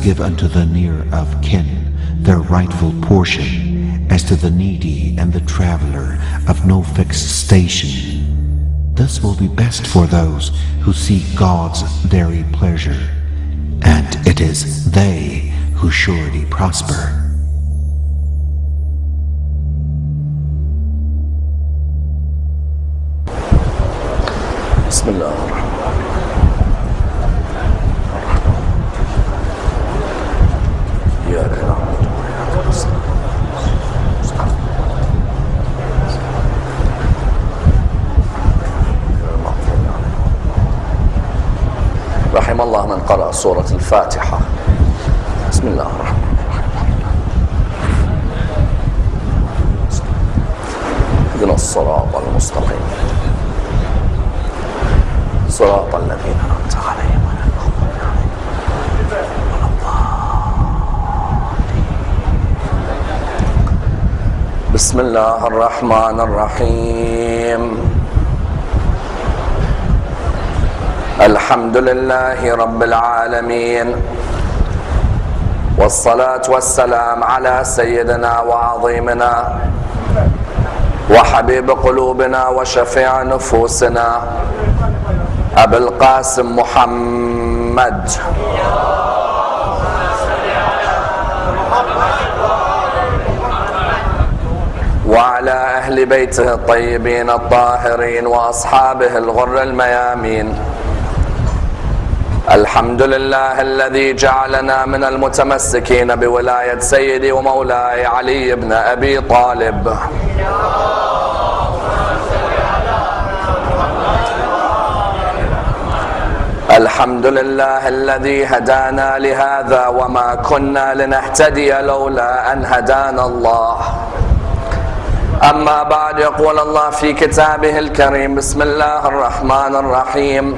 give unto the near of kin their rightful portion, as to the needy and the traveler of no fixed station. This will be best for those who seek God's very pleasure, and it is they who surely prosper. Bismillah. رحم الله من قرأ سورة الفاتحة. بسم الله الرحمن الرحيم. اهدنا الصراط المستقيم صراط الذين أنعمت عليهم غير المغضوب عليهم ولا الضالين. بسم الله الرحمن الرحيم. الحمد لله رب العالمين، والصلاة والسلام على سيدنا وعظيمنا وحبيب قلوبنا وشفيع نفوسنا أبي القاسم محمد وعلى أهل بيته الطيبين الطاهرين وأصحابه الغر الميامين. الحمد لله الذي جعلنا من المتمسكين بولاية سيدي ومولاي علي بن أبي طالب. الحمد لله الذي هدانا لهذا وما كنا لنهتدي لولا أن هدانا الله. أما بعد، يقول الله في كتابه الكريم: بسم الله الرحمن الرحيم.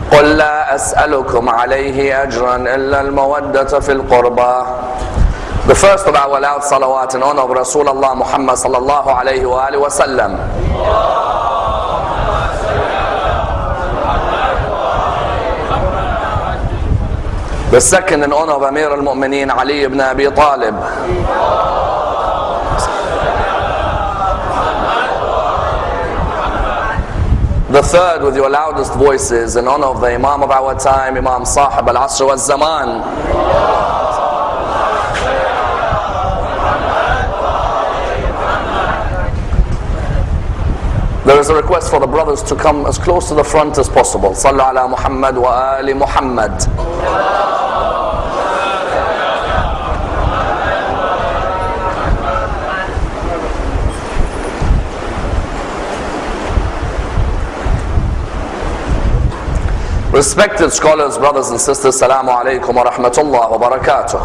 قل لا أسألكم عليه أجرا إلا المودة في القربى. The first of our loud salawat in honor of Rasulullah Muhammad sallallahu alayhi wa alihi wa sallam. The second in honor of Amir al-Mu'mineen Ali ibn Abi Talib. The third, with your loudest voices, in honor of the Imam of our time, Imam Sahib al-Asr wal-Zaman. There is a request for the brothers to come as close to the front as possible. Sallu ala Muhammad wa ali Muhammad. Respected scholars, brothers and sisters, Assalamu alaikum wa rahmatullah wa barakatuh.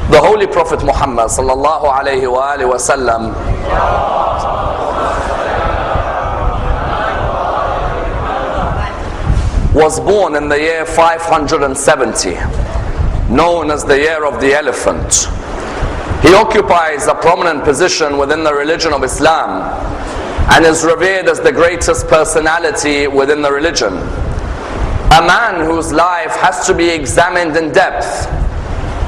The Holy Prophet Muhammad sallallahu alayhi wa alihi wa sallam was born in the year 570, known as the year of the elephant. He occupies a prominent position within the religion of Islam and is revered as the greatest personality within the religion. A man whose life has to be examined in depth,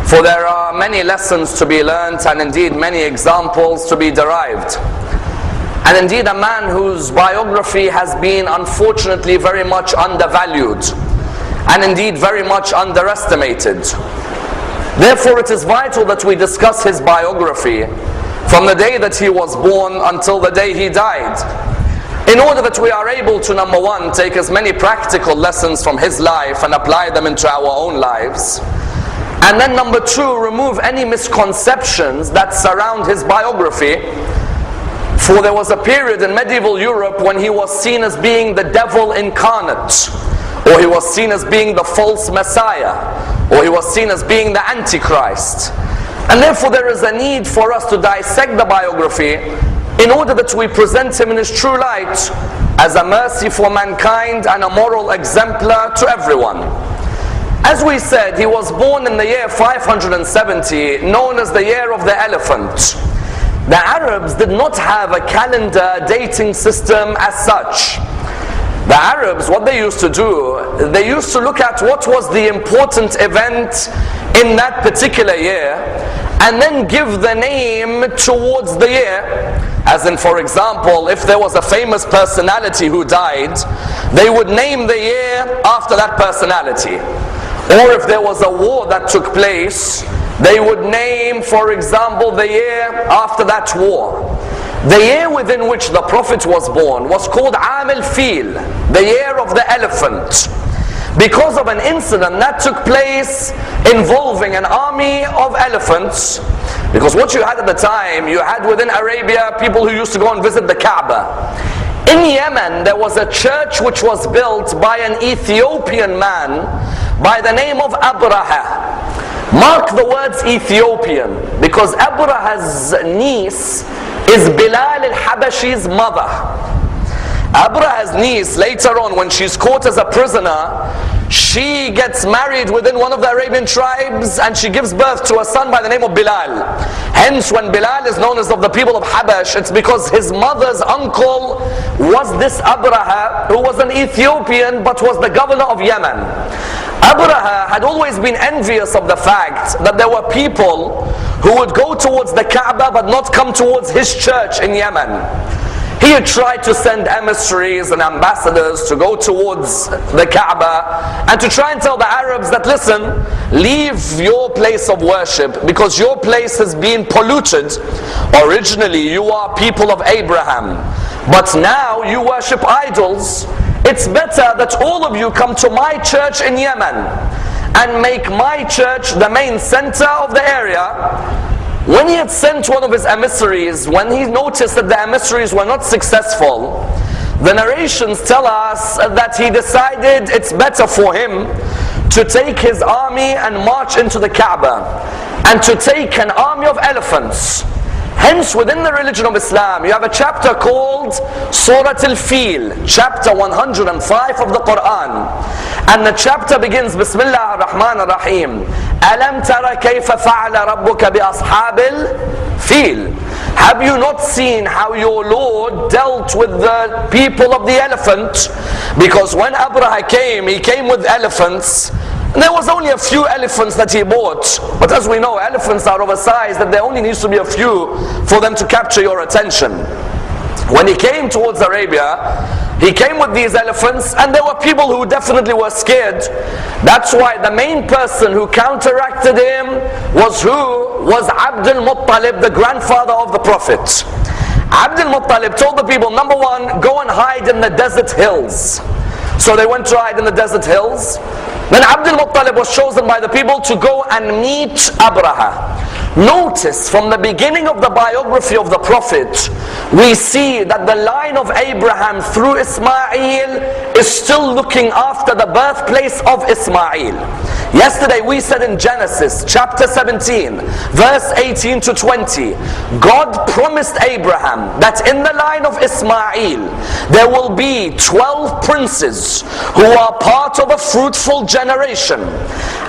for there are many lessons to be learnt and indeed many examples to be derived. And indeed a man whose biography has been unfortunately very much undervalued and indeed very much underestimated. Therefore it is vital that we discuss his biography from the day that he was born until the day he died, in order that we are able to, number one, take as many practical lessons from his life and apply them into our own lives, and then number two, remove any misconceptions that surround his biography. For there was a period in medieval Europe when he was seen as being the devil incarnate, or he was seen as being the false Messiah, or he was seen as being the Antichrist. And therefore there is a need for us to dissect the biography in order that we present him in his true light as a mercy for mankind and a moral exemplar to everyone. As we said, he was born in the year 570, known as the year of the elephant. The Arabs did not have a calendar dating system as such. The Arabs, what they used to do, they used to look at what was the important event in that particular year, and then give the name towards the year. As in, for example, if there was a famous personality who died, they would name the year after that personality. Or if there was a war that took place, they would name, for example, the year after that war. The year within which the Prophet was born was called Aam al-Fil, the year of the elephant, because of an incident that took place involving an army of elephants. Because what you had at the time, you had within Arabia people who used to go and visit the Kaaba. In Yemen, there was a church which was built by an Ethiopian man by the name of Abraha. Mark the words Ethiopian, because Abraha's niece is Bilal al-Habashi's mother. Abraha's niece, later on when she's caught as a prisoner, she gets married within one of the Arabian tribes and she gives birth to a son by the name of Bilal. Hence, when Bilal is known as of the people of Habash, it's because his mother's uncle was this Abraha, who was an Ethiopian but was the governor of Yemen. Abraha had always been envious of the fact that there were people who would go towards the Kaaba but not come towards his church in Yemen. He had tried to send emissaries and ambassadors to go towards the Kaaba and to try and tell the Arabs that, listen, leave your place of worship because your place has been polluted. Originally you are people of Abraham, but now you worship idols. It's better that all of you come to my church in Yemen and make my church the main center of the area. When he had sent one of his emissaries, when he noticed that the emissaries were not successful, the narrations tell us that he decided it's better for him to take his army and march into the Kaaba and to take an army of elephants. Hence, within the religion of Islam, you have a chapter called Surah Al-Fil, chapter 105 of the Quran. And the chapter begins, Bismillah ar-Rahman ar-Rahim. Alam tara kayfa fa'ala rabbuka bi ashabil fil. Have you not seen how your Lord dealt with the people of the elephant? Because when Abraha came, he came with elephants. There was only a few elephants that he bought. But as we know, elephants are oversized, that there only needs to be a few for them to capture your attention. When he came towards Arabia, he came with these elephants, and there were people who definitely were scared. That's why the main person who counteracted him was who? Was Abdul Muttalib, the grandfather of the Prophet. Abdul Muttalib told the people, number one, go and hide in the desert hills. So they went to hide in the desert hills. Then Abdul Muttalib was chosen by the people to go and meet Abraha. Notice from the beginning of the biography of the Prophet, we see that the line of Abraham through Ismail is still looking after the birthplace of Ismail. Yesterday we said in Genesis chapter 17 verse 18 to 20, God promised Abraham that in the line of Ismail there will be 12 princes who are part of a fruitful generation.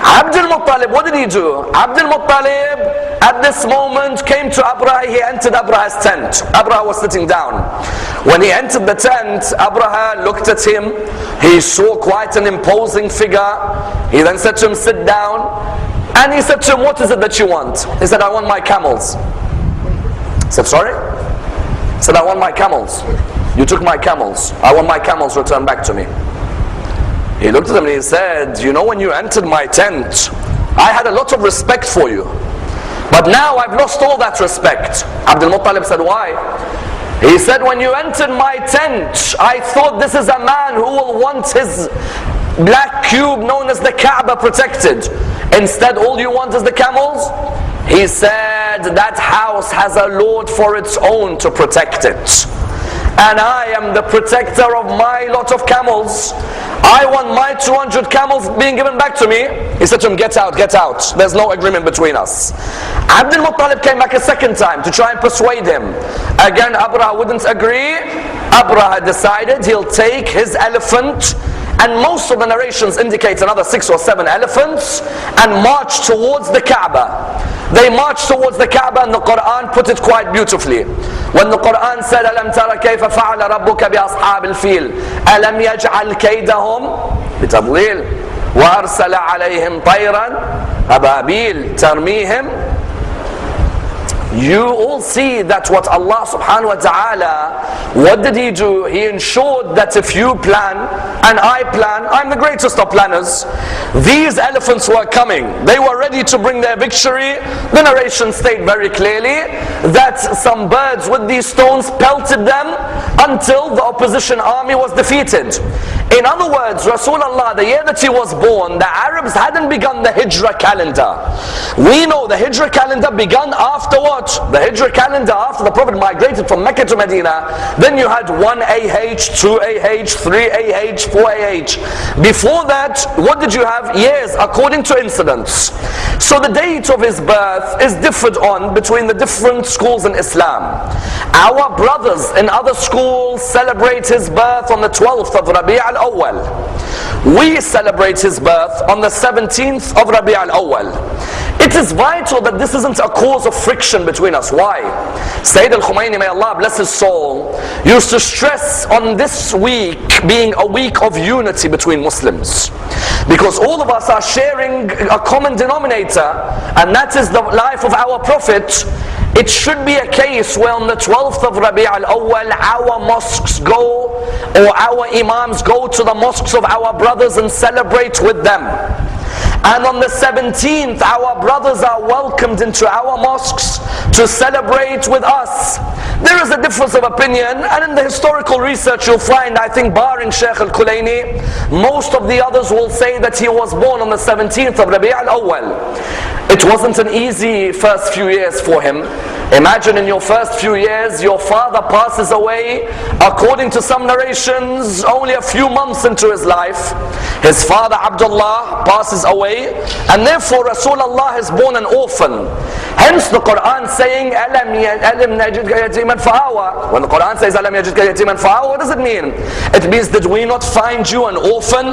Abdul Muttalib, what did he do? Abdul Muttalib at this moment came to Abraha. He entered Abraha's tent. Abraha was sitting down. When he entered the tent, Abraha looked at him. He saw quite an imposing figure. He then said to him, sit down. And he said to him, what is it that you want? He said, I want my camels. He said, sorry? He said, I want my camels. You took my camels. I want my camels returned back to me. He looked at him and he said, you know, when you entered my tent, I had a lot of respect for you. But now I've lost all that respect. Abdul Muttalib said, why? He said, when you entered my tent, I thought this is a man who will want his black cube known as the Kaaba protected. Instead, all you want is the camels? He said, that house has a Lord for its own to protect it. And I am the protector of my lot of camels. I want my 200 camels being given back to me. He said to him, get out, get out. There's no agreement between us. Abdul Muttalib came back a second time to try and persuade him. Again, Abraha wouldn't agree. Abraha decided he'll take his elephant, and most of the narrations indicate another 6 or 7 elephants, and march towards the Kaaba. They marched towards the Kaaba, and the Quran put it quite beautifully. When the Quran said, أَلَمْ تَرَ كَيْفَ فَعَلَ رَبُّكَ بِأَصْحَابِ الْفِيلِ أَلَمْ يَجْعَلْ كَيْدَهُمْ بِتَضْلِيلٍ وَأَرْسَلَ عَلَيْهِمْ طَيْرًا أَبَابِيلَ تَرْمِيهِمْ. You all see that what Allah subhanahu wa ta'ala, what did He do? He ensured that if you plan and I plan, I'm the greatest of planners. These elephants were coming. They were ready to bring their victory. The narration states very clearly that some birds with these stones pelted them until the opposition army was defeated. In other words, Rasulullah, the year that he was born, the Arabs hadn't begun the Hijrah calendar. We know the Hijrah calendar began after what? The Hijrah calendar after the Prophet migrated from Mecca to Medina. Then you had 1AH, 2AH, 3AH, 4AH. Before that, what did you have? Years according to incidents. So the date of his birth is differed on between the different schools in Islam. Our brothers in other schools celebrate his birth on the 12th of Rabi' al-Awwal. We celebrate his birth on the 17th of Rabi' al-Awwal. It is vital that this isn't a cause of friction between us. Why? Sayid al-Khumaini, may Allah bless his soul, used to stress on this week being a week of unity between Muslims. Because all of us are sharing a common denominator, and that is the life of our Prophet. It should be a case where on the 12th of Rabi' al-Awwal, our mosques go, or our imams go to the mosques of our brothers and celebrate with them. And on the 17th, our brothers are welcomed into our mosques to celebrate with us. There is a difference of opinion, and in the historical research you'll find, I think barring Shaykh al-Kulaini, most of the others will say that he was born on the 17th of Rabi' al-Awwal. It wasn't an easy first few years for him. Imagine in your first few years, your father passes away, according to some narrations, only a few months into his life. His father Abdullah passes away, and therefore Rasulullah is born an orphan. Hence the Quran saying, أَلَمْ نَجِدْكَ يَتِيمًا فَآوَى. When the Quran says, أَلَمْ يَجِدْكَ يَتِيمًا فَآوَى, what does it mean? It means, did we not find you an orphan?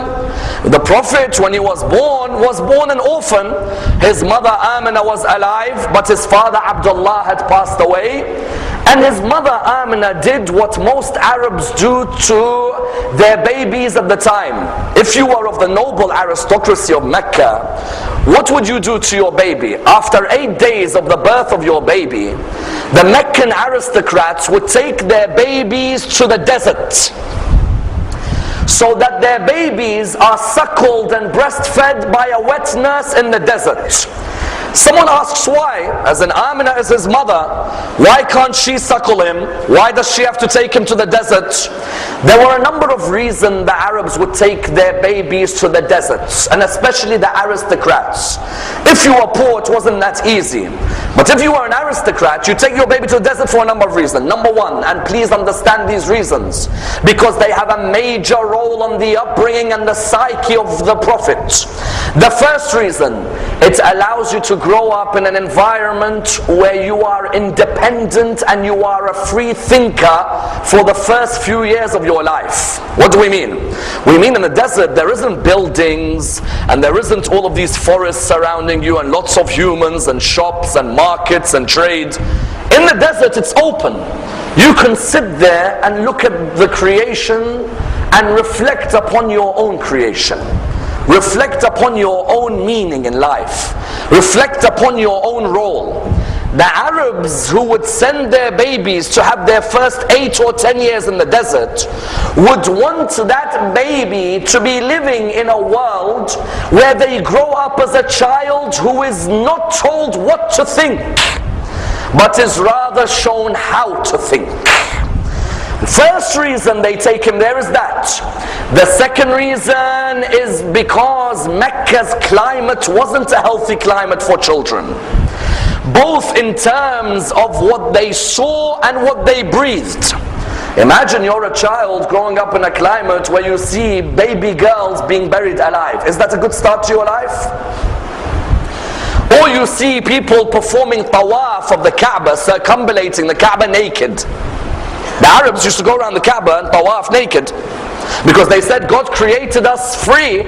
The Prophet, when he was born an orphan. His mother Amina was alive, but his father Abdullah had passed away. And his mother Amina did what most Arabs do to their babies at the time. If you were of the noble aristocracy of Mecca, what would you do to your baby? After 8 days of the birth of your baby, the Meccan aristocrats would take their babies to the desert, so that their babies are suckled and breastfed by a wet nurse in the desert. Someone asks why, as in Amina is his mother, why can't she suckle him? Why does she have to take him to the desert? There were a number of reasons the Arabs would take their babies to the deserts, and especially the aristocrats. If you were poor, it wasn't that easy. But if you were an aristocrat, you take your baby to the desert for a number of reasons. Number one, and please understand these reasons, because they have a major role on the upbringing and the psyche of the Prophet. The first reason, it allows you to grow up in an environment where you are independent and you are a free thinker for the first few years of your life. What do we mean? We mean in the desert there isn't buildings and there isn't all of these forests surrounding you and lots of humans and shops and markets and trade. In the desert it's open. You can sit there and look at the creation and reflect upon your own creation. Reflect upon your own meaning in life. Reflect upon your own role. The Arabs who would send their babies to have their first 8 or 10 years in the desert would want that baby to be living in a world where they grow up as a child who is not told what to think, but is rather shown how to think. The first reason they take him there is that. The second reason is because Mecca's climate wasn't a healthy climate for children, both in terms of what they saw and what they breathed. Imagine you're a child growing up in a climate where you see baby girls being buried alive. Is that a good start to your life? Or you see people performing tawaf of the Kaaba, circumambulating the Kaaba naked. The Arabs used to go around the Kaaba and tawaf naked, because they said God created us free,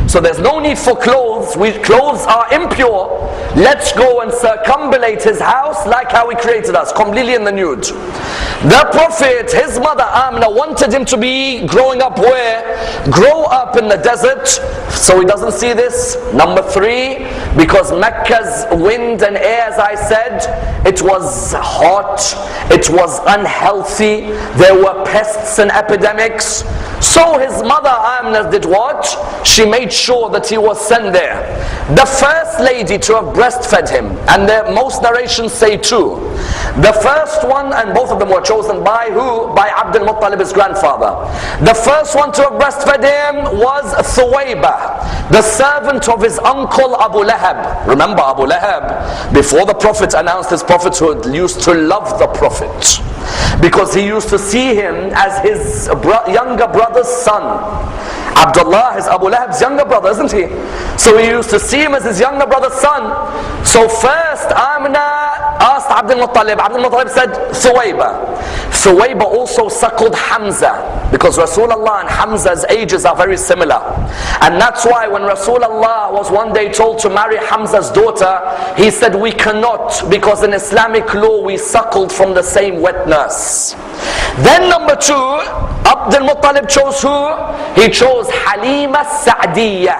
so so there's no need for clothes. Clothes are impure. Let's go and circumambulate his house like how he created us, completely in the nude. The Prophet, his mother Amna, wanted him to be growing up where? Grow up in the desert, so he doesn't see this. Number 3, because Mecca's wind and air, as I said, it was hot, it was unhealthy, there were pests and epidemics. So his mother Amna did what? She made sure that he was sent there. The first lady to have breastfed him, and most narrations say 2. The first one, and both of them were chosen by who? By Abdul Muttalib, his grandfather. The first one to have breastfed him was Thuwayba, the servant of his uncle Abu Lahab. Remember, Abu Lahab, before the Prophet announced his prophethood, used to love the Prophet, because he used to see him as his younger brother's son. Abdullah is Abu Lahab's younger brother, isn't he? So he used to see him as his younger brother's son. So first Amina asked Abdul Muttalib. Abdul Muttalib said Thuwayba. Thuwayba also suckled Hamza, because Rasulullah and Hamza's ages are very similar. And that's why when Rasulullah was one day told to marry Hamza's daughter, he said, we cannot, because in Islamic law we suckled from the same wet nurse. Then number 2, Abdul Muttalib chose who? He chose Halima Sa'diyah.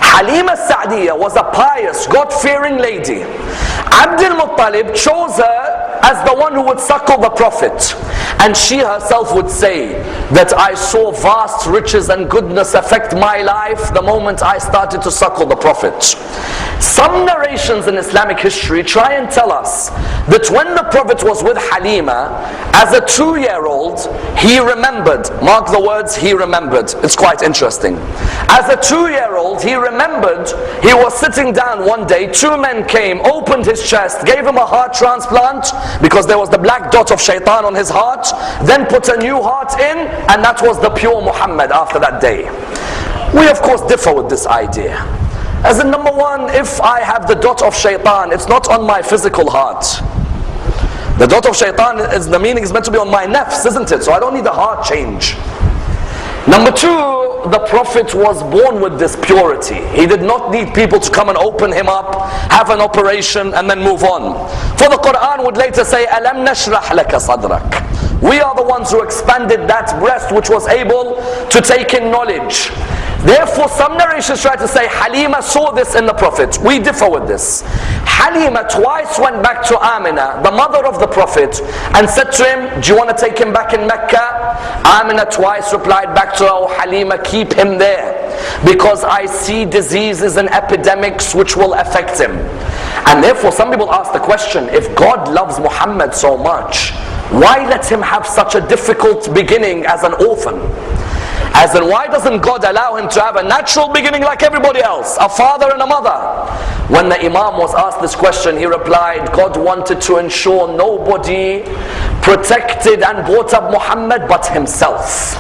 Halima Sa'diyah was a pious, God-fearing lady. Abdul Muttalib chose her as the one who would suckle the Prophet. And she herself would say that I saw vast riches and goodness affect my life the moment I started to suckle the Prophet. Some narrations in Islamic history try and tell us that when the Prophet was with Halima, as a 2-year-old, he remembered. Mark the words, he remembered. It's quite interesting. As a 2-year-old, he remembered he was sitting down one day, 2 men came, opened his chest, gave him a heart transplant, because there was the black dot of shaitan on his heart, then put a new heart in, and that was the pure Muhammad after that day. We of course differ with this idea. As in, number 1, if I have the dot of shaitan, it's not on my physical heart. The dot of shaitan, is the meaning is meant to be on my nafs, isn't it? So I don't need a heart change. Number 2, the Prophet was born with this purity. He did not need people to come and open him up, have an operation, and then move on. For the Quran would later say, Alam nashrah laka sadrak. We are the ones who expanded that breast which was able to take in knowledge. Therefore, some narrations try to say Halima saw this in the Prophet. We differ with this. Halima twice went back to Amina, the mother of the Prophet, and said to him, do you want to take him back in Mecca? Amina twice replied back to her, oh Halima, keep him there, because I see diseases and epidemics which will affect him. And therefore some people ask the question, if God loves Muhammad so much, why let him have such a difficult beginning as an orphan? As in, why doesn't God allow him to have a natural beginning like everybody else, a father and a mother? When the Imam was asked this question, he replied, God wanted to ensure nobody protected and brought up Muhammad but himself.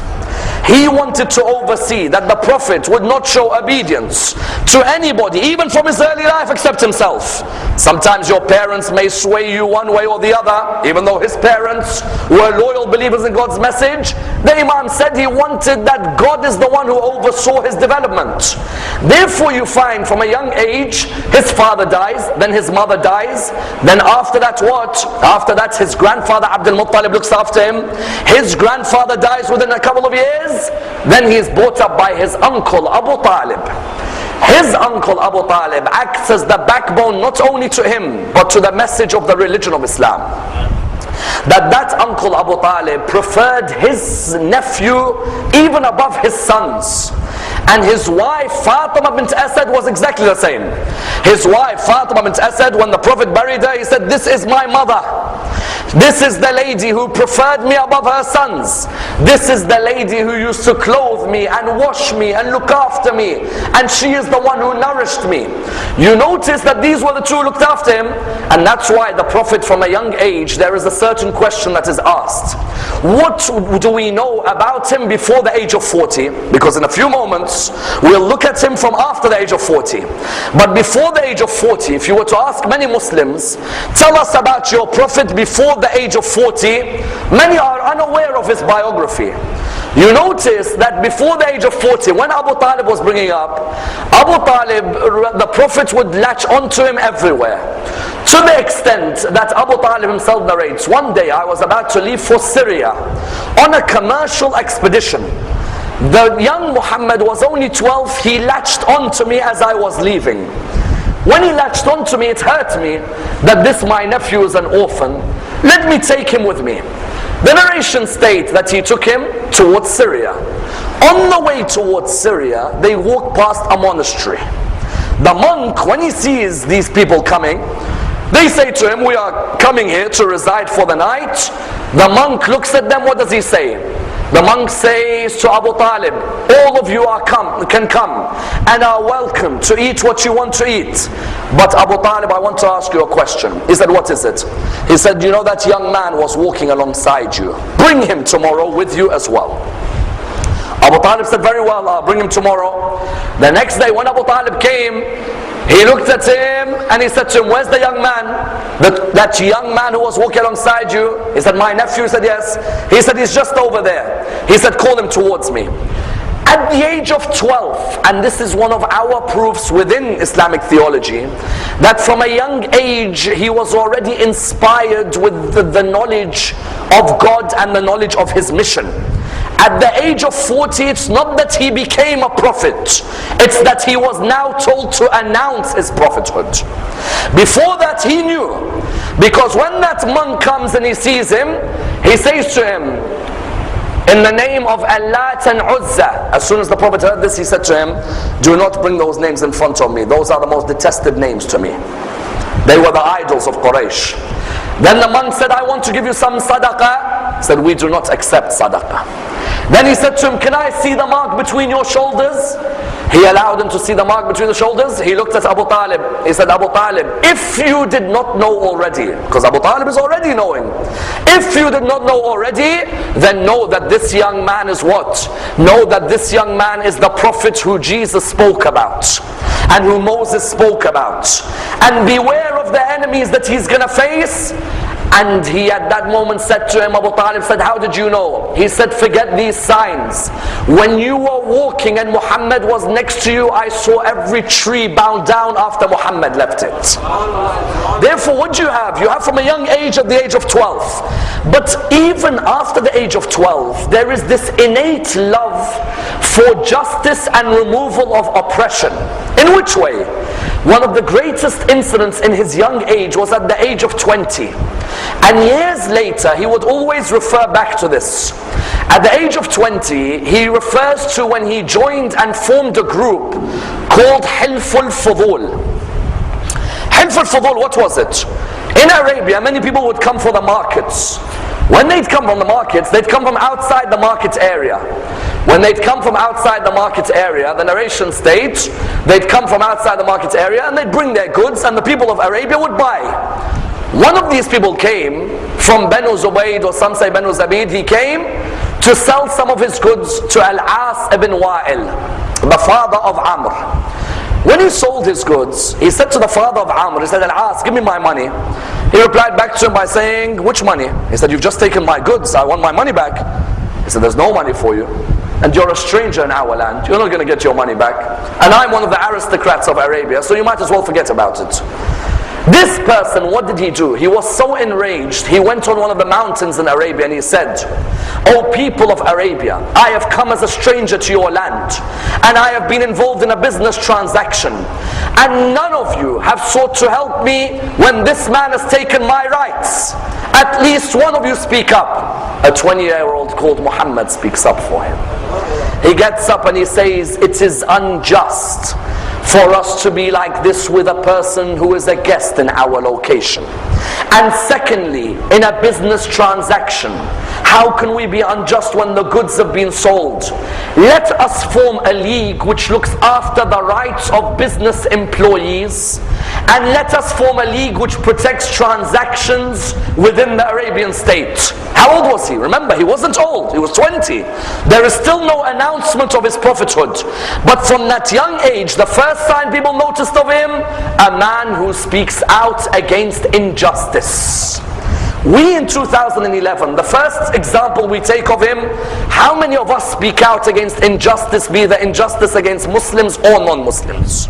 He wanted to oversee that the Prophet would not show obedience to anybody, even from his early life, except himself. Sometimes your parents may sway you one way or the other, even though his parents were loyal believers in God's message. The Imam said he wanted that God is the one who oversaw his development. Therefore you find from a young age, his father dies, then his mother dies, then after that what? After that his grandfather Abdul Muttalib looks after him. His grandfather dies within a couple of years. Then he is brought up by his uncle Abu Talib. His uncle Abu Talib acts as the backbone not only to him but to the message of the religion of Islam. That uncle Abu Talib preferred his nephew even above his sons. And his wife Fatima bint Asad was exactly the same. His wife Fatima bint Asad, when the Prophet buried her, he said, this is my mother. This is the lady who preferred me above her sons. This is the lady who used to clothe me and wash me and look after me. And she is the one who nourished me. You notice that these were the two who looked after him. And that's why the Prophet from a young age, there is a certain question that is asked. What do we know about him before the age of 40? Because in a few moments, we'll look at him from after the age of 40. But before the age of 40, if you were to ask many Muslims, tell us about your Prophet before the age of 40, many are unaware of his biography. You notice that before the age of 40, when Abu Talib was bringing up, Abu Talib, the Prophet would latch onto him everywhere. To the extent that Abu Talib himself narrates, one day I was about to leave for Syria on a commercial expedition. The young Muhammad was only 12, he latched onto me as I was leaving. When he latched onto me, it hurt me that this my nephew is an orphan. Let me take him with me. The narration states that he took him towards Syria. On the way towards Syria, they walked past a monastery. The monk, when he sees these people coming, they say to him, we are coming here to reside for the night. The monk looks at them, what does he say? The monk says to Abu Talib, all of you can come and are welcome to eat what you want to eat. But Abu Talib, I want to ask you a question. He said, what is it? He said, you know that young man was walking alongside you. Bring him tomorrow with you as well. Abu Talib said, very well, I'll bring him tomorrow. The next day when Abu Talib came, he looked at him and he said to him, where's the young man? That young man who was walking alongside you? He said, my nephew. He said, yes. He said, he's just over there. He said, call him towards me. At the age of 12, and this is one of our proofs within Islamic theology, that from a young age he was already inspired with the knowledge of God and the knowledge of his mission. At the age of 40, it's not that he became a prophet, it's that he was now told to announce his prophethood. Before that he knew, because when that monk comes and he sees him, he says to him, in the name of Allah and Uzza. As soon as the Prophet heard this, he said to him, do not bring those names in front of me. Those are the most detested names to me. They were the idols of Quraysh. Then the monk said, I want to give you some sadaqah. He said, we do not accept sadaqah. Then he said to him, can I see the mark between your shoulders? He allowed him to see the mark between the shoulders. He looked at Abu Talib. He said, Abu Talib, if you did not know already, because Abu Talib is already knowing, if you did not know already, then know that this young man is what? Know that this young man is the prophet who Jesus spoke about and who Moses spoke about. And beware of the enemies that he's going to face. And he at that moment said to him, Abu Talib said, how did you know? He said, forget these signs. When you were walking and Muhammad was next to you, I saw every tree bow down after Muhammad left it. Therefore, what do you have? You have from a young age at the age of 12. But even after the age of 12, there is this innate love for justice and removal of oppression. In which way? One of the greatest incidents in his young age was at the age of 20. And years later, he would always refer back to this. At the age of 20, he refers to when he joined and formed a group called Infallibles. Infallibles, what was it? In Arabia, many people would come for the markets. When they'd come from the markets, they'd come from outside the market area. When they'd come from outside the market area, the narration states, they'd come from outside the market area and they'd bring their goods and the people of Arabia would buy. One of these people came from Banu Zubayd, or some say Banu Zabid. He came to sell some of his goods to Al-As ibn Wa'il, the father of Ammar. When he sold his goods, he said to the father of Ammar, he said, Al-As, give me my money. He replied back to him by saying, which money? He said, you've just taken my goods, I want my money back. He said, there's no money for you. And you're a stranger in our land, you're not going to get your money back. And I'm one of the aristocrats of Arabia, so you might as well forget about it. This person, what did he do? He was so enraged, he went on one of the mountains in Arabia and he said, O people of Arabia, I have come as a stranger to your land, and I have been involved in a business transaction, and none of you have sought to help me when this man has taken my rights. At least one of you speak up. A 20-year-old called Muhammad speaks up for him. He gets up and he says, it is unjust for us to be like this with a person who is a guest in our location. And secondly, in a business transaction, how can we be unjust when the goods have been sold? Let us form a league which looks after the rights of business employees, and let us form a league which protects transactions within the Arabian state. How old was he? Remember, he wasn't old, he was 20. There is still no announcement of his prophethood. But from that young age, the first sign people noticed of him, a man who speaks out against injustice. We in 2011, the first example we take of him, how many of us speak out against injustice, be the injustice against Muslims or non-Muslims?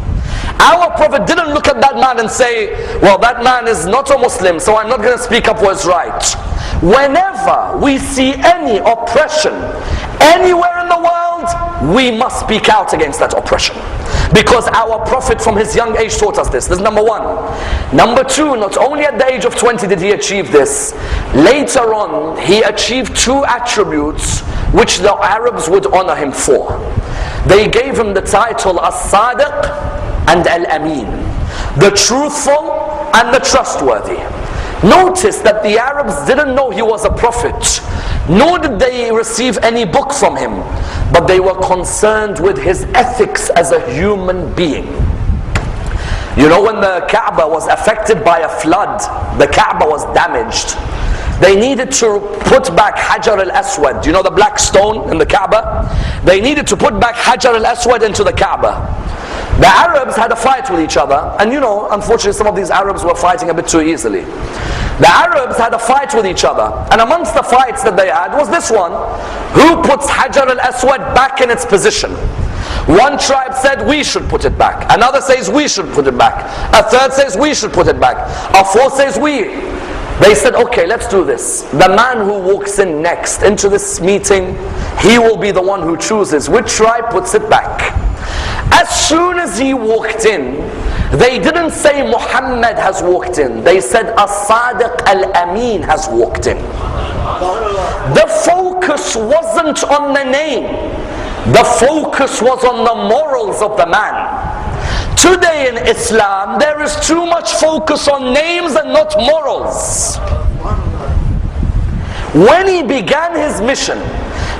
Our Prophet didn't look at that man and say, well, that man is not a Muslim, so I'm not going to speak up what's right. Whenever we see any oppression anywhere in the world, we must speak out against that oppression. Because our Prophet from his young age taught us this. This is number one. Number two, not only at the age of 20 did he achieve this, later on he achieved two attributes which the Arabs would honor him for. They gave him the title As-Sadiq and Al-Amin, the truthful and the trustworthy. Notice that the Arabs didn't know he was a prophet, nor did they receive any book from him, but they were concerned with his ethics as a human being. You know, when the Kaaba was affected by a flood, the Kaaba was damaged. They needed to put back Hajar al-Aswad. You know the black stone in the Kaaba? They needed to put back Hajar al-Aswad into the Kaaba. The Arabs had a fight with each other, and you know, unfortunately some of these Arabs were fighting a bit too easily. The Arabs had a fight with each other, and amongst the fights that they had was this one: who puts Hajar al-Aswad back in its position? One tribe said we should put it back, another says we should put it back, a third says we should put it back, a fourth says we. They said, okay, let's do this. The man who walks in next into this meeting, he will be the one who chooses which tribe puts it back. As soon as he walked in, they didn't say Muhammad has walked in. They said As-Sadiq Al-Amin has walked in. The focus wasn't on the name. The focus was on the morals of the man. Today in Islam, there is too much focus on names and not morals. When he began his mission,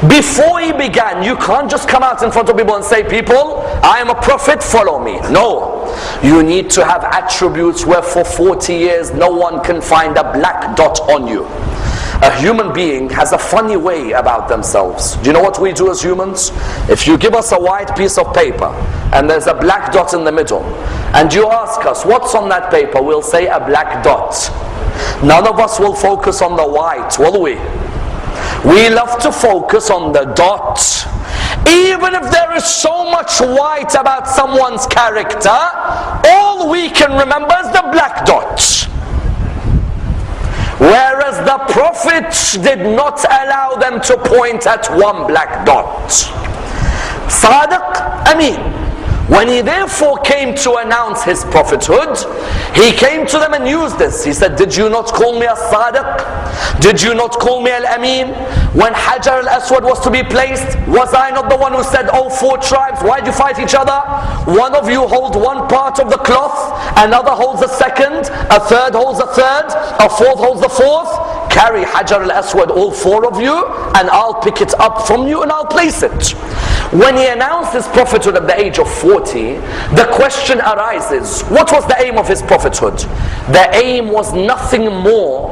before he began, you can't just come out in front of people and say, people, I am a prophet, follow me. No. You need to have attributes where for 40 years no one can find a black dot on you. A human being has a funny way about themselves. Do you know what we do as humans? If you give us a white piece of paper and there's a black dot in the middle, and you ask us, what's on that paper? We'll say a black dot. None of us will focus on the white, will we? We love to focus on the dot. Even if there is so much white about someone's character, all we can remember is the black dot. Whereas the prophets did not allow them to point at one black dot. Sadiq, Amin. When he therefore came to announce his prophethood, he came to them and used this. He said, did you not call me As-Sadiq? Did you not call me Al-Amin? When Hajar al-Aswad was to be placed, was I not the one who said, oh, four tribes, why'd you fight each other? One of you holds one part of the cloth, another holds the second, a third holds the third, a fourth holds the fourth. Carry Hajar al-Aswad, all four of you, and I'll pick it up from you and I'll place it. When he announced his prophethood at the age of 40, the question arises, what was the aim of his prophethood? The aim was nothing more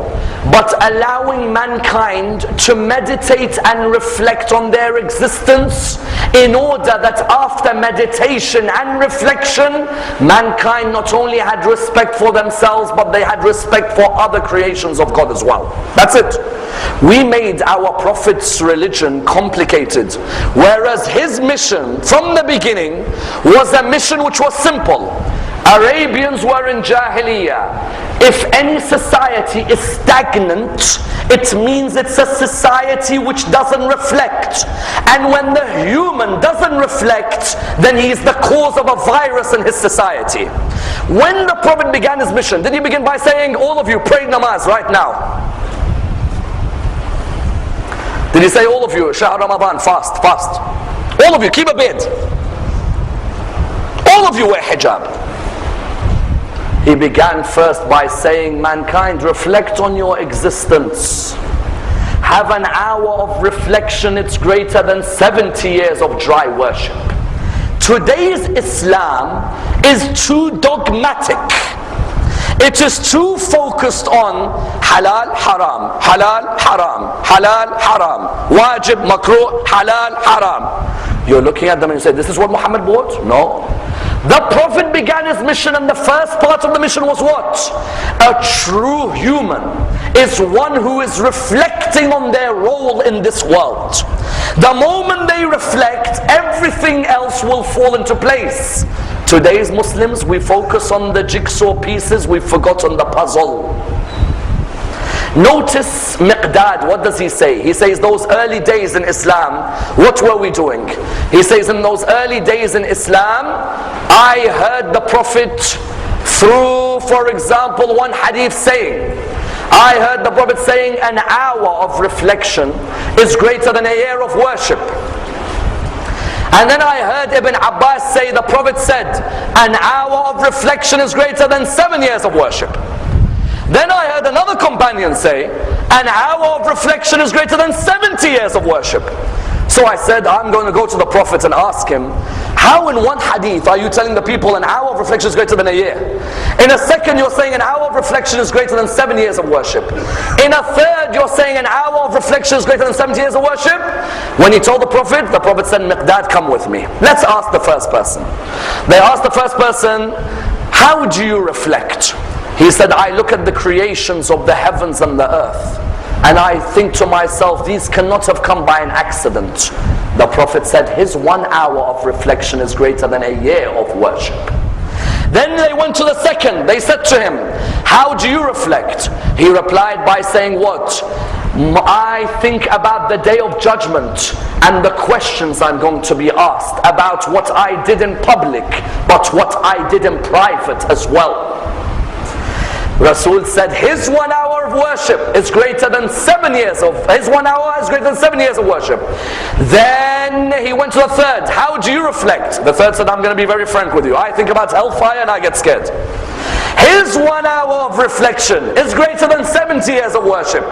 but allowing mankind to meditate and reflect on their existence, in order that after meditation and reflection, mankind not only had respect for themselves, but they had respect for other creations of God as well. That's it. We made our Prophet's religion complicated, whereas his mission from the beginning was a mission which was simple. Arabians were in Jahiliyyah. If any society is stagnant, it means it's a society which doesn't reflect. And when the human doesn't reflect, then he is the cause of a virus in his society. When the Prophet began his mission, did he begin by saying, all of you pray namaz right now? Did he say, all of you, Shahr Ramadan, fast, fast? All of you, keep a bed. All of you wear hijab. He began first by saying, mankind, reflect on your existence. Have an hour of reflection, it's greater than 70 years of dry worship. Today's Islam is too dogmatic. It is too focused on halal, haram, halal, haram, halal, haram, wajib, makruh, halal, haram. You're looking at them and you say, this is what Muhammad bought? No. The Prophet began his mission, and the first part of the mission was what? A true human is one who is reflecting on their role in this world. The moment they reflect, everything else will fall into place. Today's Muslims, we focus on the jigsaw pieces, we've forgotten the puzzle. Notice Miqdad, what does he say? He says those early days in Islam, what were we doing? He says in those early days in Islam, I heard the Prophet through, for example, one hadith saying, I heard the Prophet saying an hour of reflection is greater than a year of worship. And then I heard Ibn Abbas say, the Prophet said, an hour of reflection is greater than 7 years of worship. Then I heard another companion say, an hour of reflection is greater than 70 years of worship. So I said, I'm going to go to the Prophet and ask him, how in one hadith are you telling the people an hour of reflection is greater than a year? In a second you're saying an hour of reflection is greater than 7 years of worship. In a third you're saying an hour of reflection is greater than 70 years of worship. When he told the Prophet said, Miqdad, come with me. Let's ask the first person. They asked the first person, how do you reflect? He said, I look at the creations of the heavens and the earth, and I think to myself, these cannot have come by an accident. The Prophet said, his 1 hour of reflection is greater than a year of worship. Then they went to the second. They said to him, how do you reflect? He replied by saying what? I think about the day of judgment and the questions I'm going to be asked about what I did in public, but what I did in private as well. Rasul said his 1 hour of worship is greater than 7 years of, his 1 hour is greater than 7 years of worship. Then he went to the third. How do you reflect? The third said, I'm going to be very frank with you. I think about hellfire and I get scared. His 1 hour of reflection is greater than 70 years of worship.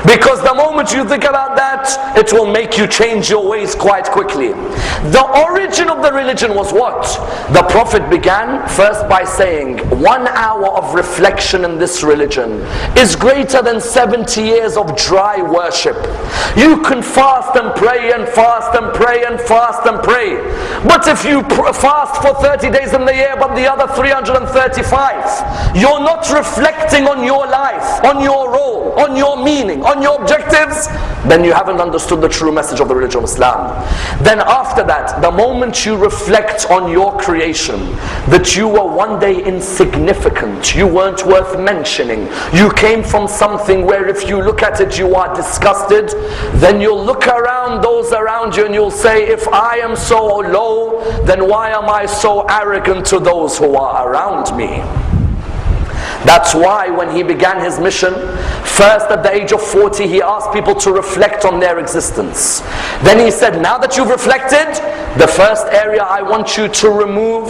Because the moment you think about that, it will make you change your ways quite quickly. The origin of the religion was what? The Prophet began first by saying, 1 hour of reflection in this religion is greater than 70 years of dry worship. You can fast and pray and fast and pray and fast and pray. But if you fast for 30 days in the year, but the other 335, you're not reflecting on your life, on your role, on your meaning, on your objectives, then you haven't understood the true message of the religion of Islam. Then after that, the moment you reflect on your creation, that you were one day insignificant, you weren't worth mentioning, you came from something where if you look at it you are disgusted, then you'll look around those around you and you'll say, if I am so low, then why am I so arrogant to those who are around me? That's why when he began his mission, first at the age of 40 he asked people to reflect on their existence. Then he said, now that you've reflected, the first area I want you to remove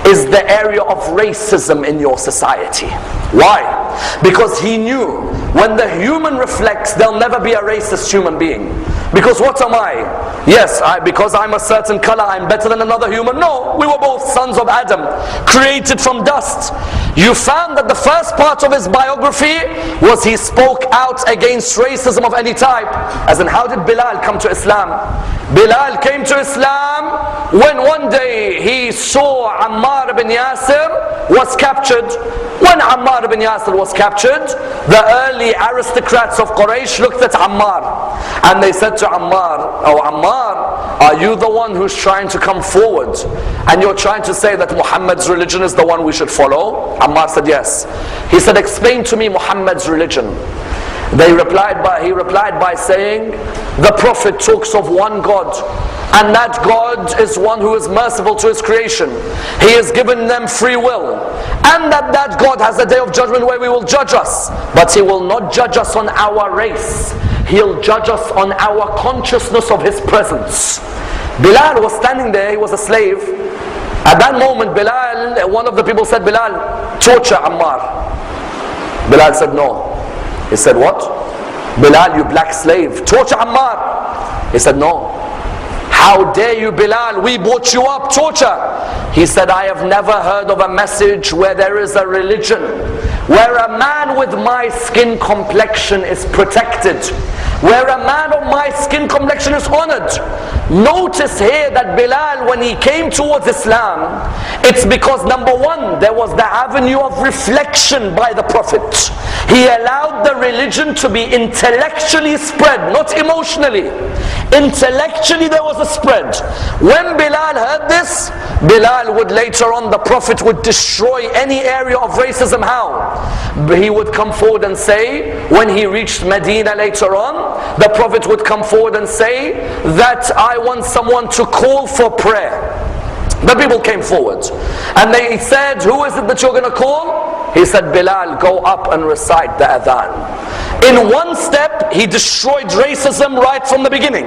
is the area of racism in your society. Why? Because he knew when the human reflects, there'll never be a racist human being. Because what am I? Yes, because I'm a certain color, I'm better than another human. No, we were both sons of Adam, created from dust. You found that the first part of his biography was he spoke out against racism of any type. As in, how did Bilal come to Islam? Bilal came to Islam when one day he saw Ammar ibn Yasir was captured. When Ammar ibn Yasir was captured, the early aristocrats of Quraysh looked at Ammar and they said to Ammar, oh Ammar, are you the one who's trying to come forward and you're trying to say that Muhammad's religion is the one we should follow? Ammar said yes. He said, explain to me Muhammad's religion. He replied by saying, the Prophet talks of one God, and that God is one who is merciful to his creation. He has given them free will, and that God has a day of judgment where he will judge us, but he will not judge us on our race. He'll judge us on our consciousness of his presence. Bilal was standing there, he was a slave. At that moment, Bilal, one of the people said, Bilal, torture Ammar. Bilal said no. He said, what? Bilal, you black slave, torture Ammar. He said, no. How dare you, Bilal? We brought you up, torture. He said, I have never heard of a message where there is a religion where a man with my skin complexion is protected, where a man of my skin complexion is honored. Notice here that Bilal, when he came towards Islam, it's because number one, there was the avenue of reflection by the Prophet. He allowed the religion to be intellectually spread, not emotionally. Intellectually there was a spread. When Bilal heard this, Bilal would later on, the Prophet would destroy any area of racism. How? He would come forward and say, when he reached Medina later on, the Prophet would come forward and say that I want someone to call for prayer. The people came forward and they said, who is it that you're going to call? He said, Bilal, go up and recite the adhan. In one step, he destroyed racism right from the beginning.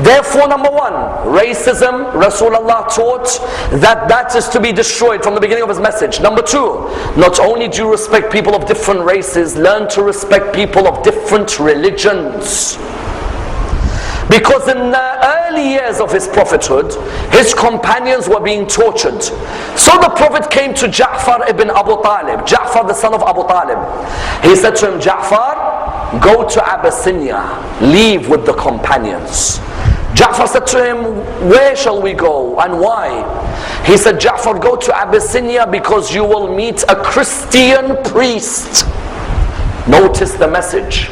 Therefore, number one, racism, Rasulullah taught that is to be destroyed from the beginning of his message. Number two, not only do you respect people of different races, learn to respect people of different religions. Because in the early years of his prophethood, his companions were being tortured. So the Prophet came to Ja'far ibn Abu Talib, Ja'far the son of Abu Talib. He said to him, Ja'far, go to Abyssinia, leave with the companions. Ja'far said to him, where shall we go and why? He said, Ja'far, go to Abyssinia because you will meet a Christian priest. Notice the message.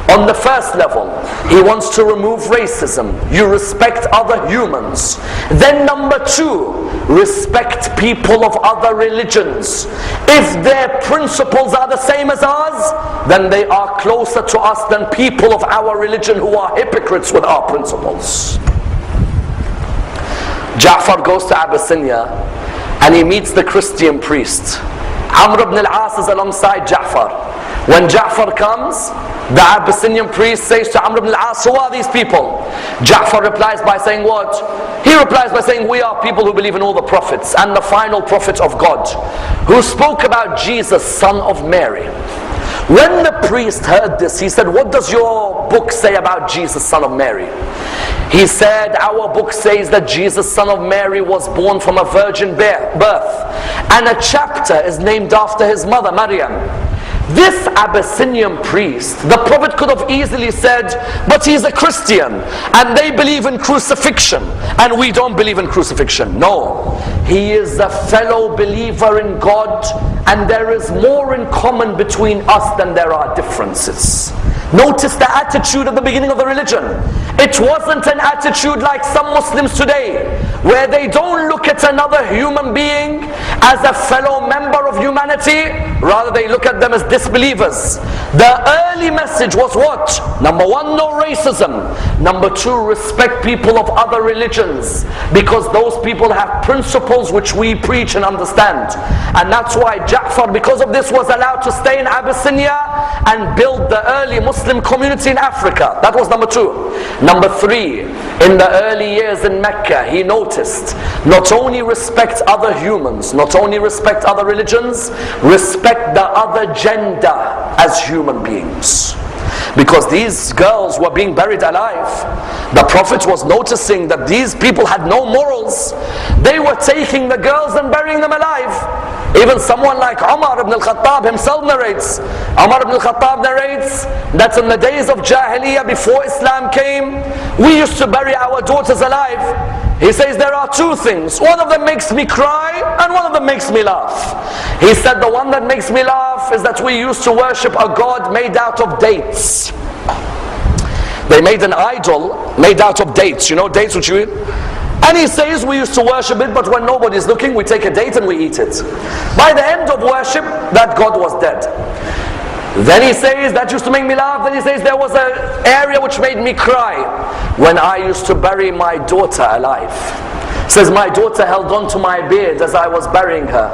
On the first level, he wants to remove racism. You respect other humans. Then number two, respect people of other religions. If their principles are the same as ours, then they are closer to us than people of our religion who are hypocrites with our principles. Ja'far goes to Abyssinia and he meets the Christian priest. Amr ibn al-As is alongside Ja'far. When Ja'far comes, the Abyssinian priest says to Amr ibn al-As, who are these people? Ja'far replies by saying what? He replies by saying, we are people who believe in all the prophets and the final prophet of God, who spoke about Jesus, son of Mary. When the priest heard this, he said, what does your book say about Jesus, son of Mary? He said, our book says that Jesus, son of Mary, was born from a virgin birth, and a chapter is named after his mother, Maryam. This Abyssinian priest, the Prophet could have easily said, but he's a Christian and they believe in crucifixion and we don't believe in crucifixion. No, he is a fellow believer in God and there is more in common between us than there are differences. Notice the attitude at the beginning of the religion. It wasn't an attitude like some Muslims today, where they don't look at another human being as a fellow member of humanity, rather they look at them as disbelievers. The early message was what? Number one, no racism. Number two, respect people of other religions, because those people have principles which we preach and understand. And that's why Ja'far, because of this, was allowed to stay in Abyssinia and build the early Muslim community in Africa. That was number two. Number three, in the early years in Mecca, he noticed, not only respect other humans, not only respect other religions, respect the other gender as human beings. Because these girls were being buried alive. The Prophet was noticing that these people had no morals. They were taking the girls and burying them alive. Even someone like Umar ibn al-Khattab himself narrates. Umar ibn al-Khattab narrates that in the days of Jahiliyyah, before Islam came, we used to bury our daughters alive. He says there are two things. One of them makes me cry and one of them makes me laugh. He said the one that makes me laugh is that we used to worship a god made out of dates. They made an idol made out of dates. You know dates which you eat? And he says we used to worship it, but when nobody's looking, we take a date and we eat it. By the end of worship, that god was dead. Then he says, that used to make me laugh. Then he says, there was an area which made me cry when I used to bury my daughter alive. Says, my daughter held on to my beard as I was burying her.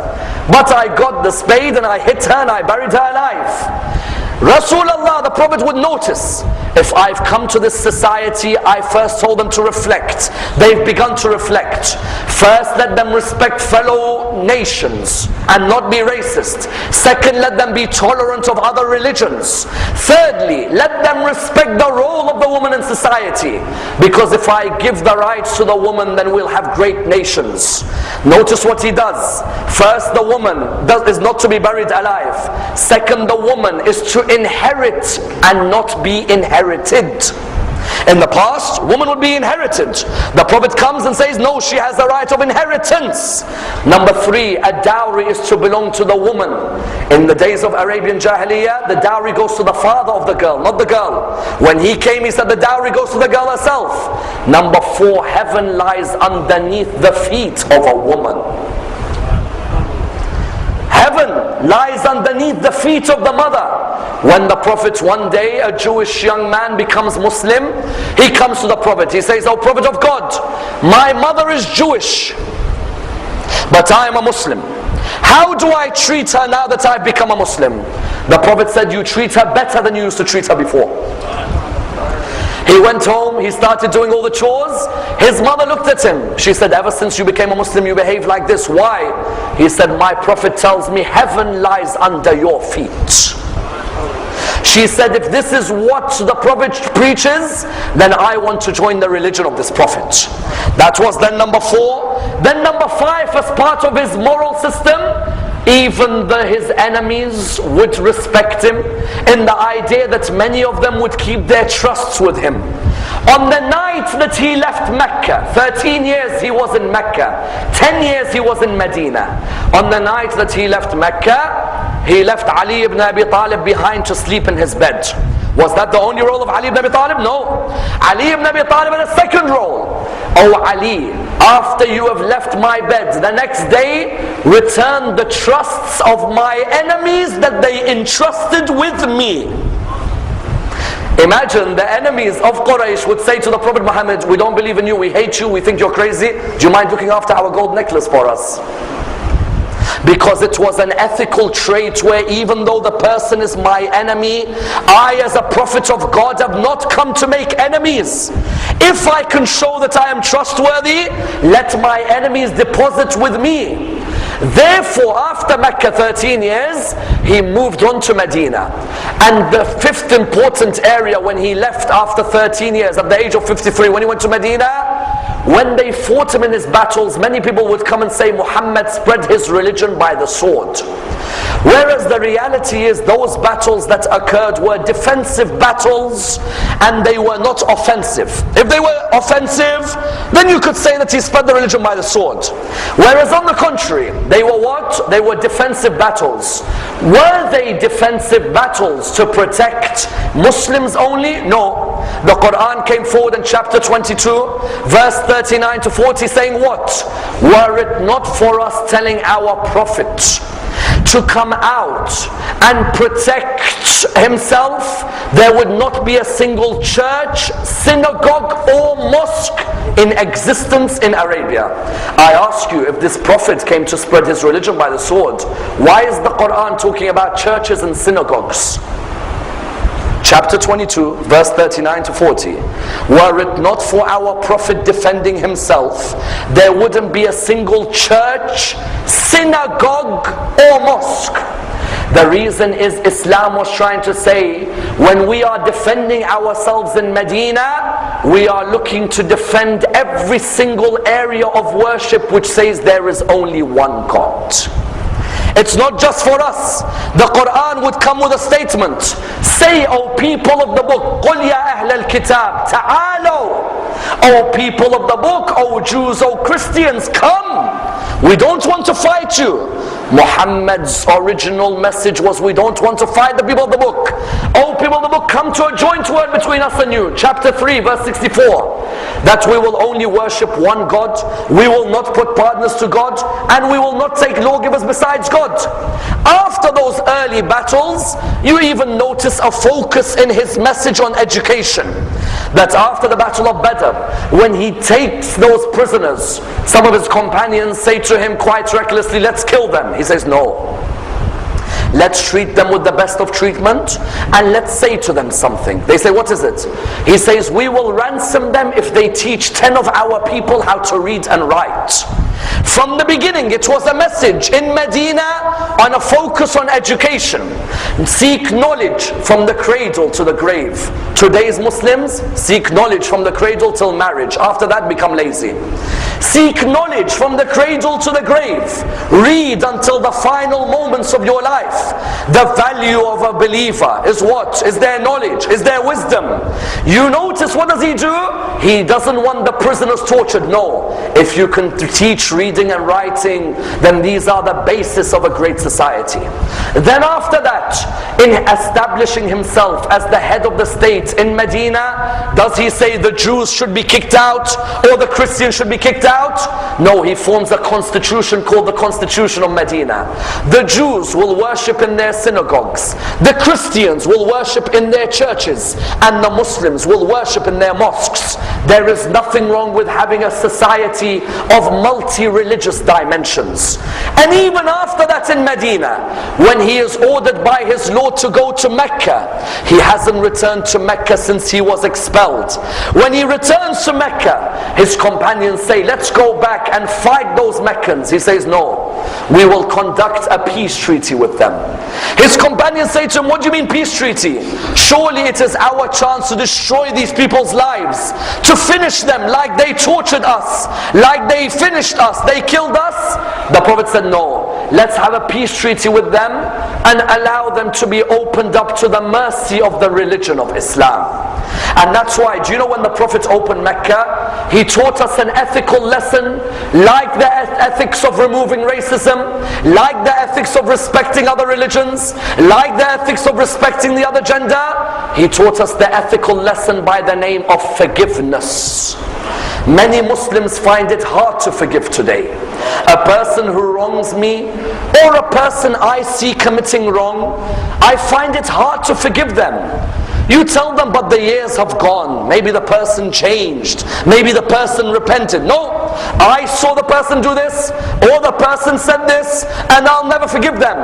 But I got the spade and I hit her and I buried her alive. Rasulullah, the Prophet, would notice, if I've come to this society, I first told them to reflect. They've begun to reflect. First, let them respect fellow promote nations and not be racist. Second, let them be tolerant of other religions. Thirdly, let them respect the role of the woman in society. Because if I give the rights to the woman, then we'll have great nations. Notice what he does. First, the woman is not to be buried alive. Second, the woman is to inherit and not be inherited. In the past, woman would be inherited. The Prophet comes and says, no, she has the right of inheritance. Number three, a dowry is to belong to the woman. In the days of Arabian Jahiliyyah, the dowry goes to the father of the girl, not the girl. When he came, he said the dowry goes to the girl herself. Number four, heaven lies underneath the feet of a woman. Heaven lies underneath the feet of the mother. When the Prophet, one day, a Jewish young man becomes Muslim, he comes to the Prophet. He says, "O Prophet of God, my mother is Jewish, but I am a Muslim. How do I treat her now that I've become a Muslim?" The Prophet said, "You treat her better than you used to treat her before." He went home, he started doing all the chores. His mother looked at him. She said, "Ever since you became a Muslim, you behave like this. Why?" He said, "My Prophet tells me heaven lies under your feet." She said, "If this is what the Prophet preaches, then I want to join the religion of this Prophet." That was then number four. Then number five, as part of his moral system, even his enemies would respect him, in the idea that many of them would keep their trusts with him. On the night that he left Mecca, 13 years he was in Mecca, 10 years he was in Medina. On the night that he left Mecca, he left Ali ibn Abi Talib behind to sleep in his bed. Was that the only role of Ali ibn Abi Talib? No. Ali ibn Abi Talib had a second role. "O Ali, after you have left my bed, the next day, return the trusts of my enemies that they entrusted with me." Imagine the enemies of Quraysh would say to the Prophet Muhammad, "We don't believe in you, we hate you, we think you're crazy. Do you mind looking after our gold necklace for us?" Because it was an ethical trait where even though the person is my enemy, I as a prophet of God have not come to make enemies. If I can show that I am trustworthy, let my enemies deposit with me. Therefore, after Mecca 13 years, he moved on to Medina. And the fifth important area when he left after 13 years, at the age of 53, when he went to Medina, when they fought him in his battles, many people would come and say Muhammad spread his religion by the sword. Whereas the reality is those battles that occurred were defensive battles and they were not offensive. If they were offensive, then you could say that he spread the religion by the sword. Whereas on the contrary, they were what? They were defensive battles. Were they defensive battles to protect Muslims only? No. The Quran came forward in chapter 22, verse 39 to 40, saying what? "Were it not for us telling our Prophet to come out and protect himself, there would not be a single church, synagogue or mosque in existence in Arabia." I ask you, if this Prophet came to spread his religion by the sword, why is the Quran talking about churches and synagogues? Chapter 22, verse 39 to 40. "Were it not for our Prophet defending himself, there wouldn't be a single church, synagogue or mosque." The reason is Islam was trying to say, when we are defending ourselves in Medina, we are looking to defend every single area of worship which says there is only one God. It's not just for us. The Quran would come with a statement. "Say, O people of the book, قُلْ يَا أَهْلَ الْكِتَابِ تَعَالَوْا." O people of the book, O Jews, O Christians, come. We don't want to fight you. Muhammad's original message was, we don't want to fight the people of the book. O people of the book, come to a joint word between us and you. Chapter 3, verse 64. That we will only worship one God, we will not put partners to God, and we will not take lawgivers besides God. After those early battles, you even notice a focus in his message on education. That after the battle of Badr, when he takes those prisoners, some of his companions say to him quite recklessly, "Let's kill them." He says, "No. Let's treat them with the best of treatment and let's say to them something." They say, "What is it?" He says, "We will ransom them if they teach 10 of our people how to read and write." From the beginning, it was a message in Medina on a focus on education. Seek knowledge from the cradle to the grave. Today's Muslims seek knowledge from the cradle till marriage. After that, become lazy. Seek knowledge from the cradle to the grave. Read until the final moments of your life. The value of a believer is what? Is their knowledge, is their wisdom. You notice, what does he do? He doesn't want the prisoners tortured. No. If you can teach reading and writing, then these are the basis of a great society. Then after that, in establishing himself as the head of the state in Medina, does he say the Jews should be kicked out or the Christians should be kicked out? No, he forms a constitution called the Constitution of Medina. The Jews will worship in their synagogues, the Christians will worship in their churches, and the Muslims will worship in their mosques. There is nothing wrong with having a society of multi-religious dimensions. And even after that in Medina, when he is ordered by his Lord to go to Mecca, he hasn't returned to Mecca since he was expelled. When he returns to Mecca, his companions say, let's go back and fight those Meccans. He says, no, we will conduct a peace treaty with them. His companions say to him, what do you mean peace treaty? Surely it is our chance to destroy these people's lives, to finish them like they tortured us, like they finished us, they killed us. The Prophet said, no, let's have a peace treaty with them and allow them to be opened up to the mercy of the religion of Islam. And that's why, do you know when the Prophet opened Mecca, he taught us an ethical lesson, like the ethics of removing racism, like the ethics of respecting other religions, like the ethics of respecting the other gender. He taught us the ethical lesson by the name of forgiveness. Many Muslims find it hard to forgive today. A person who wrongs me, or a person I see committing wrong, I find it hard to forgive them. You tell them, but the years have gone. Maybe the person changed. Maybe the person repented. No, I saw the person do this, or the person said this, and I'll never forgive them.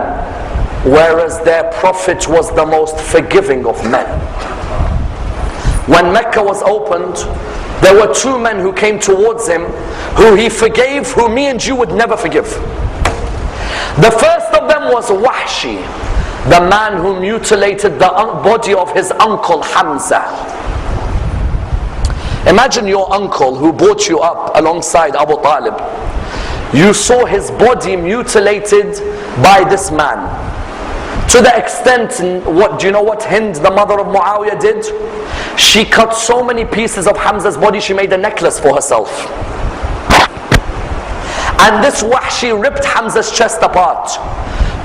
Whereas their Prophet was the most forgiving of men. When Mecca was opened, there were two men who came towards him, who he forgave, who me and you would never forgive. The first of them was Wahshi, the man who mutilated the body of his uncle Hamza. Imagine your uncle who brought you up alongside Abu Talib. You saw his body mutilated by this man. To the extent, do you know what Hind, the mother of Muawiyah, did? She cut so many pieces of Hamza's body, she made a necklace for herself. And this Wahshi ripped Hamza's chest apart.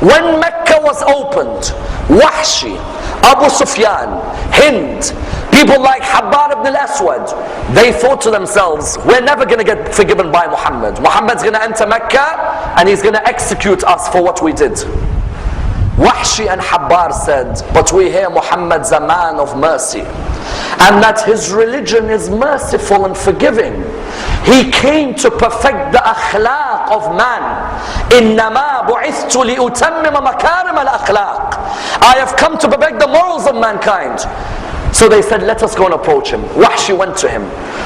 When Mecca was opened, Wahshi, Abu Sufyan, Hind, people like Ammar ibn al-Aswad, they thought to themselves, we're never going to get forgiven by Muhammad. Muhammad's going to enter Mecca and he's going to execute us for what we did. Wahshi and Ammar said, but we hear Muhammad's a man of mercy, and that his religion is merciful and forgiving. He came to perfect the akhlaq of man. إِنَّمَا بُعِثْتُ لِأُتَمِّمَ مَكَارِمَ الْأَخْلَاقِ. I have come to perfect the morals of mankind. So they said, let us go and approach him. Wahshi went to him.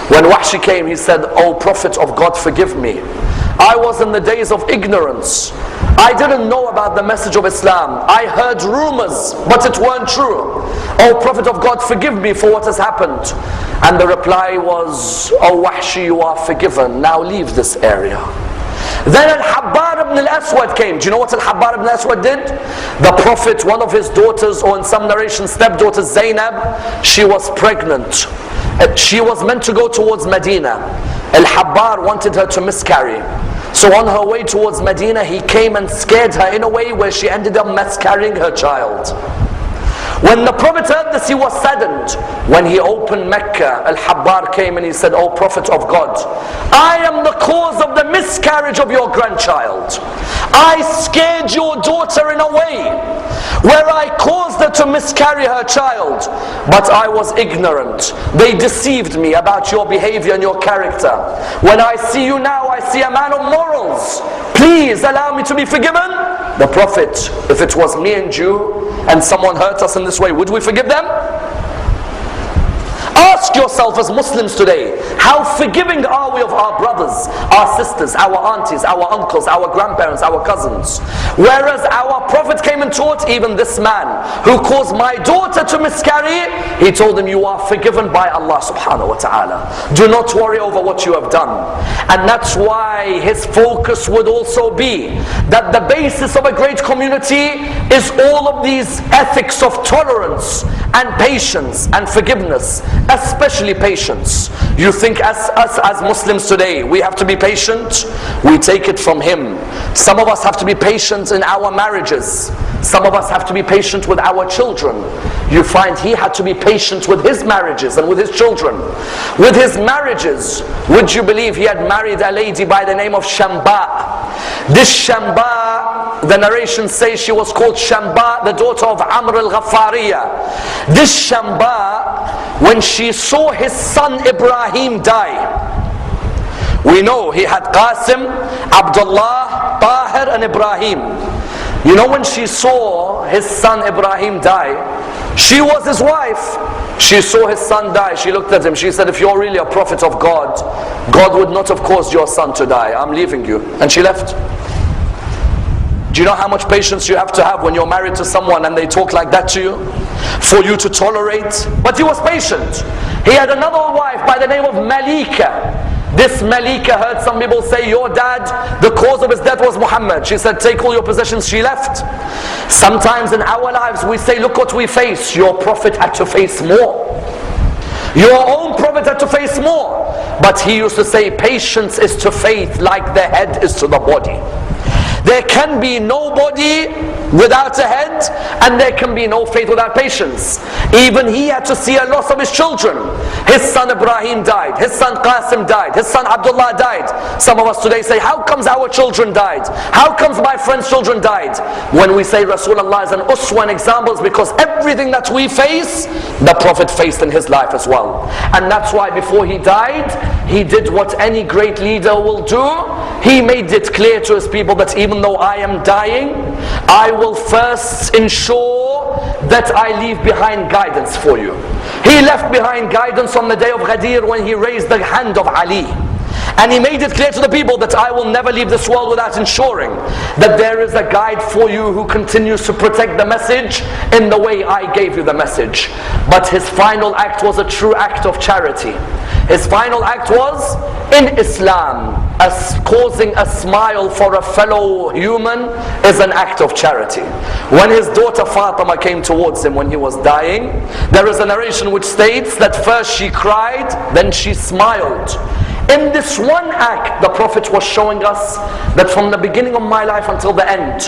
When Wahshi came, he said, O Prophet of God, forgive me. I was in the days of ignorance. I didn't know about the message of Islam. I heard rumors, but it weren't true. O Prophet of God, forgive me for what has happened. And the reply was, O Wahshi, you are forgiven. Now leave this area. Then Al-Ammar ibn al-Aswad came. Do you know what Al-Ammar ibn al-Aswad did? The Prophet, one of his daughters, or in some narrations stepdaughter Zainab, she was pregnant. She was meant to go towards Medina. Al-Ammar wanted her to miscarry. So on her way towards Medina, he came and scared her in a way where she ended up miscarrying her child. When the Prophet heard this, he was saddened. When he opened Mecca, Al-Ammar came and he said, O Prophet of God, I am the cause of the miscarriage of your grandchild. I scared your daughter in a way where I caused her to miscarry her child, but I was ignorant. They deceived me about your behavior and your character. When I see you now, I see a man of morals. Please allow me to be forgiven. The Prophet, if it was me and you, and someone hurt us in this way, would we forgive them? Ask Ask yourself as Muslims today, how forgiving are we of our brothers, our sisters, our aunties, our uncles, our grandparents, our cousins? Whereas our Prophet came and taught even this man who caused my daughter to miscarry, he told him, you are forgiven by Allah subhanahu wa ta'ala. Do not worry over what you have done. And that's why his focus would also be that the basis of a great community is all of these ethics of tolerance and patience and forgiveness, especially patience. You think as Muslims today, we have to be patient? We take it from him. Some of us have to be patient in our marriages. Some of us have to be patient with our children. You find he had to be patient with his marriages and with his children. With his marriages, would you believe he had married a lady by the name of Shamba? This Shamba, the narration says she was called Shamba, the daughter of Amr al-Ghaffariya. This Shamba, when she saw his son Ibrahim die, we know he had Qasim, Abdullah, Tahir and Ibrahim. You know, when she saw his son Ibrahim die, she was his wife. She saw his son die. She looked at him. She said, if you're really a prophet of God, God would not have caused your son to die. I'm leaving you. And she left. Do you know how much patience you have to have when you're married to someone and they talk like that to you? For you to tolerate? But he was patient. He had another wife by the name of Malika. This Malika heard some people say, your dad, the cause of his death was Muhammad. She said, take all your possessions. She left. Sometimes in our lives we say, look what we face. Your prophet had to face more. Your own prophet had to face more. But he used to say, patience is to faith like the head is to the body. There can be no body without a head, and there can be no faith without patience. Even he had to see a loss of his children. His son Ibrahim died, his son Qasim died, his son Abdullah died. Some of us today say, how comes our children died? How comes my friend's children died? When we say Rasulullah is an uswa, an example, is because everything that we face, the Prophet faced in his life as well. And that's why before he died, he did what any great leader will do. He made it clear to his people that even though I am dying, I will first ensure that I leave behind guidance for you. He left behind guidance on the day of Ghadir when he raised the hand of Ali. And he made it clear to the people that I will never leave this world without ensuring that there is a guide for you who continues to protect the message in the way I gave you the message. But his final act was a true act of charity. His final act was, in Islam, as causing a smile for a fellow human is an act of charity. When his daughter Fatima came towards him when he was dying, there is a narration which states that first she cried, then she smiled. In this one act, the Prophet was showing us that from the beginning of my life until the end,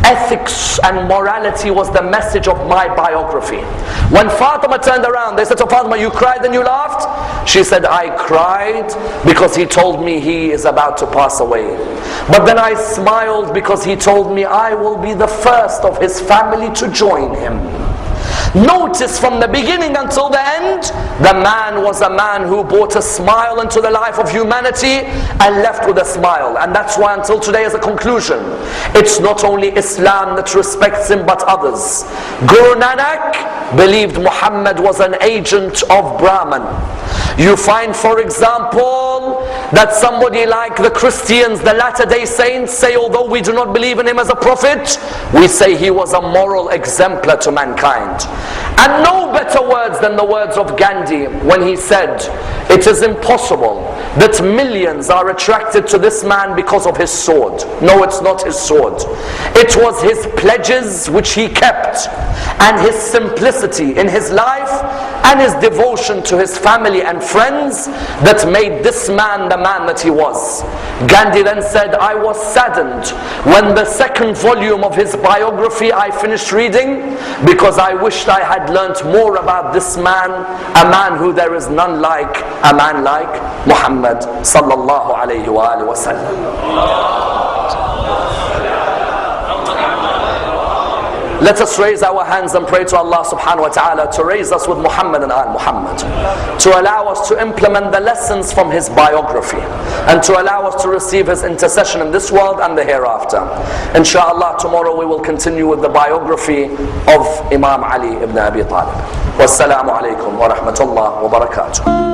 ethics and morality was the message of my biography. When Fatima turned around, they said to Fatima, you cried and you laughed? She said, I cried because he told me he is about to pass away. But then I smiled because he told me I will be the first of his family to join him. Notice from the beginning until the end, the man was a man who brought a smile into the life of humanity and left with a smile. And that's why until today, as a conclusion, it's not only Islam that respects him but others. Guru Nanak believed Muhammad was an agent of Brahman. You find, for example, that somebody like the Christians, the Latter-day Saints, say although we do not believe in him as a prophet, we say he was a moral exemplar to mankind. And no better words than the words of Gandhi when he said, it is impossible that millions are attracted to this man because of his sword. No, it's not his sword. It was his pledges which he kept, and his simplicity in his life, and his devotion to his family and friends that made this man the man that he was. Gandhi then said, I was saddened when the second volume of his biography I finished reading, because I wished I had learnt more about this man, a man who there is none like, a man like Muhammad sallallahu alayhi wa sallam. Let us raise our hands and pray to Allah subhanahu wa ta'ala to raise us with Muhammad and Al-Muhammad, to allow us to implement the lessons from his biography, and to allow us to receive his intercession in this world and the hereafter. Inshallah, tomorrow we will continue with the biography of Imam Ali ibn Abi Talib. Wassalamu alaikum wa rahmatullah wa barakatuh.